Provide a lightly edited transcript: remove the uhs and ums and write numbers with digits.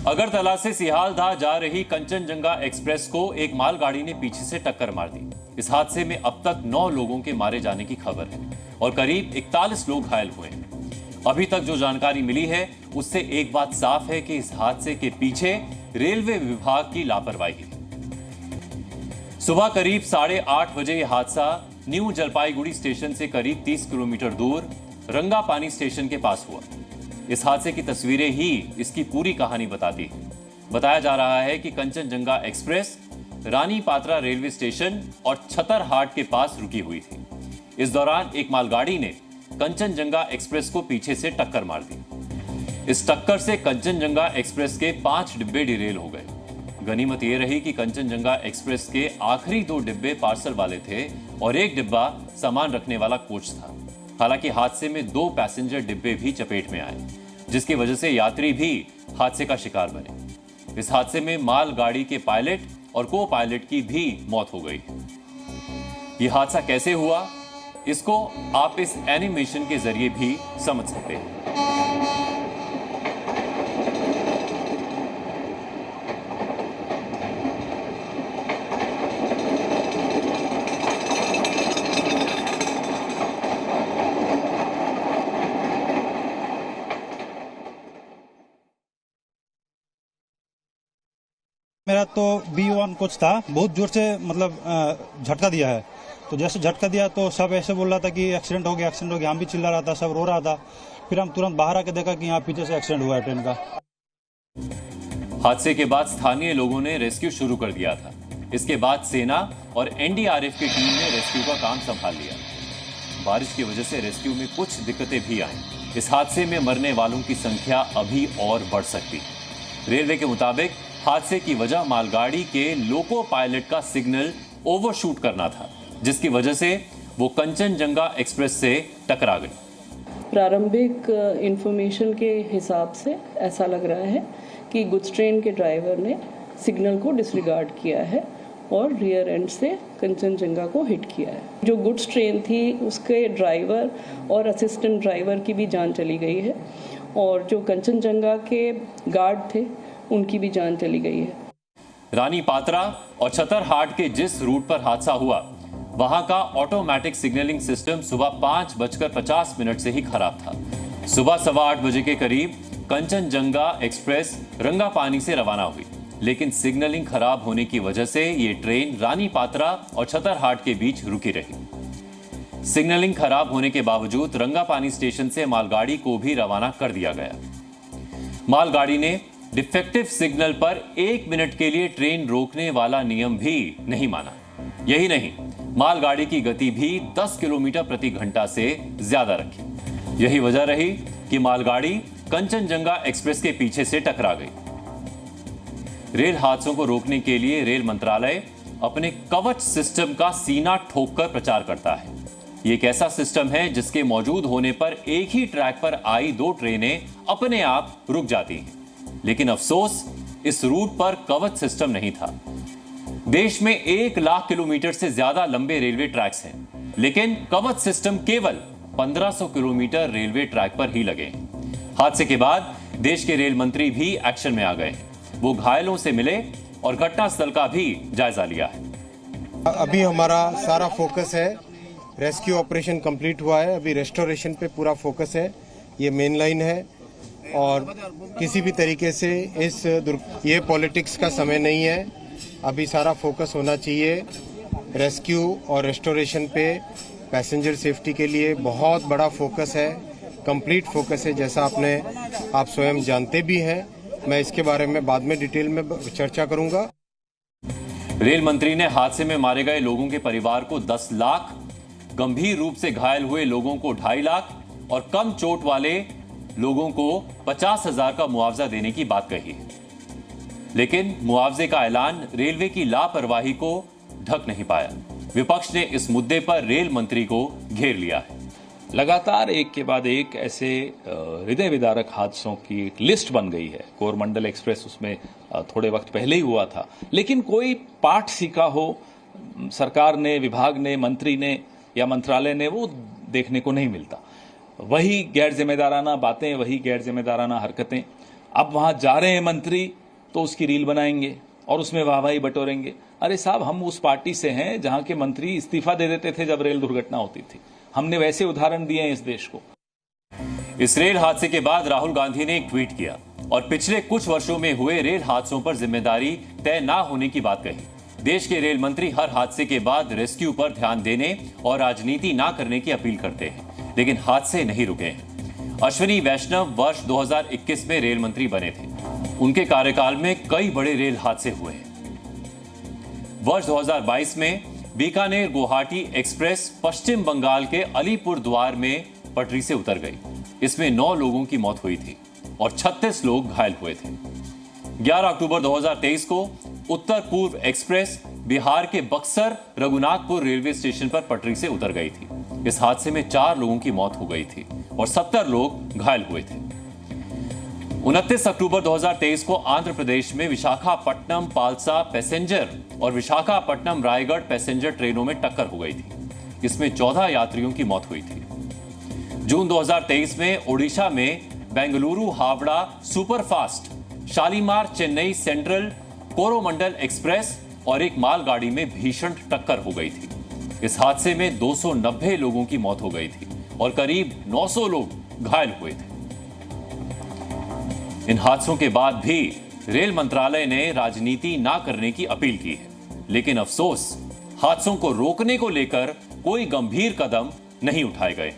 अगरतला से सियालदह जा रही कंचनजंगा एक्सप्रेस को एक मालगाड़ी ने पीछे से टक्कर मार दी। इस हादसे में अब तक 9 लोगों के मारे जाने की खबर है और करीब 41 लोग घायल हुए हैं। अभी तक जो जानकारी मिली है उससे एक बात साफ है कि इस हादसे के पीछे रेलवे विभाग की लापरवाही है। सुबह करीब 8:30 बजे यह हादसा न्यू जलपाईगुड़ी स्टेशन से करीब 30 किलोमीटर दूर रंगापानी स्टेशन के पास हुआ। इस हादसे की तस्वीरें ही इसकी पूरी कहानी बताती है। बताया जा रहा है कि कंचनजंगा एक्सप्रेस रानी पात्रा रेलवे स्टेशन और छतरहाट के पास रुकी हुई थी। इस दौरान एक मालगाड़ी ने कंचनजंगा एक्सप्रेस को पीछे से टक्कर मार दी। इस टक्कर से कंचनजंगा एक्सप्रेस के 5 डिब्बे डिरेल हो गए। गनीमत यह रही कि कंचनजंगा एक्सप्रेस के आखिरी 2 डिब्बे पार्सल वाले थे और एक डिब्बा सामान रखने वाला कोच था। हालांकि हादसे में 2 पैसेंजर डिब्बे भी चपेट में आए, जिसकी वजह से यात्री भी हादसे का शिकार बने। इस हादसे में मालगाड़ी के पायलट और को पायलट की भी मौत हो गई। यह हादसा कैसे हुआ, इसको आप इस एनिमेशन के जरिए भी समझ सकते हैं। मेरा तो B1 कोच था, बहुत जोर से मतलब झटका दिया है। तो जैसे झटका दिया तो सब ऐसे बोल रहा था कि एक्सीडेंट हो गया, हम भी चिल्ला रहा था, सब रो रहा था। फिर हम तुरंत बाहर आके देखा कि यहाँ पीछे से एक्सीडेंट हुआ है ट्रेन का। हादसे के बाद स्थानीय लोगों ने रेस्क्यू शुरू कर दिया था। इसके बाद सेना और NDRF की टीम ने रेस्क्यू का काम संभाल लिया। बारिश की वजह से रेस्क्यू में कुछ दिक्कतें भी आईं। इस हादसे में मरने वालों की संख्या अभी और बढ़ सकती है। रेलवे के मुताबिक हादसे की वजह मालगाड़ी के लोको पायलट का सिग्नल ओवरशूट करना था, जिसकी वजह से वो कंचनजंगा एक्सप्रेस से टकरा गई। प्रारंभिक इंफॉर्मेशन के हिसाब से ऐसा लग रहा है कि गुड्स ट्रेन के ड्राइवर ने सिग्नल को डिसरिगार्ड किया है और रियर एंड से कंचनजंगा को हिट किया है। जो गुड्स ट्रेन थी उसके ड्राइवर और असिस्टेंट ड्राइवर की भी जान चली गई है और जो कंचनजंगा के गार्ड थे उनकी भी जान चली गई है। रानी पात्रा और छतरहाट के जिस रूट पर हादसा हुआ वहां का ऑटोमेटिक सिग्नलिंग सिस्टम सुबह 5:50 से ही खराब था। सुबह 8:15 बजे के करीब कंचनजंगा एक्सप्रेस रंगापानी से रवाना हुई, लेकिन सिग्नलिंग खराब होने की वजह से ये ट्रेन रानी पात्रा और छतरहाट के बीच रुकी रही। सिग्नलिंग खराब होने के बावजूद रंगापानी स्टेशन से मालगाड़ी को भी रवाना कर दिया गया। मालगाड़ी ने डिफेक्टिव सिग्नल पर 1 मिनट के लिए ट्रेन रोकने वाला नियम भी नहीं माना। यही नहीं, मालगाड़ी की गति भी 10 किलोमीटर प्रति घंटा से ज्यादा रखी। यही वजह रही कि मालगाड़ी कंचनजंगा एक्सप्रेस के पीछे से टकरा गई। रेल हादसों को रोकने के लिए रेल मंत्रालय अपने कवच सिस्टम का सीना ठोककर प्रचार करता है। ये एक ऐसा सिस्टम है जिसके मौजूद होने पर एक ही ट्रैक पर आई 2 ट्रेनें अपने आप रुक जाती हैं। लेकिन अफसोस, इस रूट पर कवच सिस्टम नहीं था। देश में 1 लाख किलोमीटर से ज्यादा लंबे रेलवे ट्रैक्स हैं, लेकिन कवच सिस्टम केवल 1500 किलोमीटर रेलवे ट्रैक पर ही लगे। हादसे के बाद देश के रेल मंत्री भी एक्शन में आ गए। वो घायलों से मिले और घटनास्थल का भी जायजा लिया है। अभी हमारा सारा फोकस है, रेस्क्यू ऑपरेशन कंप्लीट हुआ है, अभी रेस्टोरेशन पे पूरा फोकस है। ये मेन लाइन है और किसी भी तरीके से ये पॉलिटिक्स का समय नहीं है। अभी सारा फोकस होना चाहिए रेस्क्यू और रेस्टोरेशन पे। पैसेंजर सेफ्टी के लिए बहुत बड़ा फोकस है, कंप्लीट फोकस है, जैसा आप स्वयं जानते भी हैं। मैं इसके बारे में बाद में डिटेल में चर्चा करूंगा। रेल मंत्री ने हादसे में मारे गए लोगों के परिवार को 10 लाख, गंभीर रूप से घायल हुए लोगों को 2.5 लाख और कम चोट वाले लोगों को 50,000 का मुआवजा देने की बात कही है। लेकिन मुआवजे का ऐलान रेलवे की लापरवाही को ढक नहीं पाया। विपक्ष ने इस मुद्दे पर रेल मंत्री को घेर लिया है। लगातार एक के बाद एक ऐसे हृदय विदारक हादसों की एक लिस्ट बन गई है। कोरमंडल एक्सप्रेस उसमें थोड़े वक्त पहले ही हुआ था, लेकिन कोई पाठ सीखा हो सरकार ने, विभाग ने, मंत्री ने या मंत्रालय ने, वो देखने को नहीं मिलता। वही गैर जिम्मेदाराना बातें, वही गैर जिम्मेदाराना हरकतें। अब वहां जा रहे हैं मंत्री तो उसकी रील बनाएंगे और उसमें वाहवाही बटोरेंगे। अरे साहब, हम उस पार्टी से हैं जहां के मंत्री इस्तीफा दे देते थे जब रेल दुर्घटना होती थी। हमने वैसे उदाहरण दिए हैं इस देश को। इस रेल हादसे के बाद राहुल गांधी ने एक ट्वीट किया और पिछले कुछ वर्षों में हुए रेल हादसों पर जिम्मेदारी तय ना होने की बात कही। देश के रेल मंत्री हर हादसे के बाद रेस्क्यू पर ध्यान देने और राजनीति ना करने की अपील करते हैं, लेकिन हादसे नहीं रुके हैं। अश्विनी वैष्णव वर्ष 2021 में रेल मंत्री बने थे। उनके कार्यकाल में कई बड़े रेल हादसे हुए हैं। वर्ष 2022 में बीकानेर गुवाहाटी एक्सप्रेस पश्चिम बंगाल के अलीपुर द्वार में पटरी से उतर गई। इसमें 9 लोगों की मौत हुई थी और 36 लोग घायल हुए थे। 11 अक्टूबर 2023 को उत्तर पूर्व एक्सप्रेस बिहार के बक्सर रघुनाथपुर रेलवे स्टेशन पर पटरी से उतर गई थी। इस हादसे में 4 लोगों की मौत हो गई थी और 70 लोग घायल हुए थे। 29 अक्टूबर 2023 को आंध्र प्रदेश में विशाखापट्टनम पालसा पैसेंजर और विशाखापट्टनम रायगढ़ पैसेंजर ट्रेनों में टक्कर हो गई थी। इसमें 14 यात्रियों की मौत हुई थी। जून 2023 में ओडिशा में Bengaluru Howrah superfast Shalimar Chennai central Coromandel express और एक मालगाड़ी में भीषण टक्कर हो गई थी। इस हादसे में 290 लोगों की मौत हो गई थी और करीब 900 लोग घायल हुए थे। इन हादसों के बाद भी रेल मंत्रालय ने राजनीति ना करने की अपील की है, लेकिन अफसोस हादसों को रोकने को लेकर कोई गंभीर कदम नहीं उठाए गए।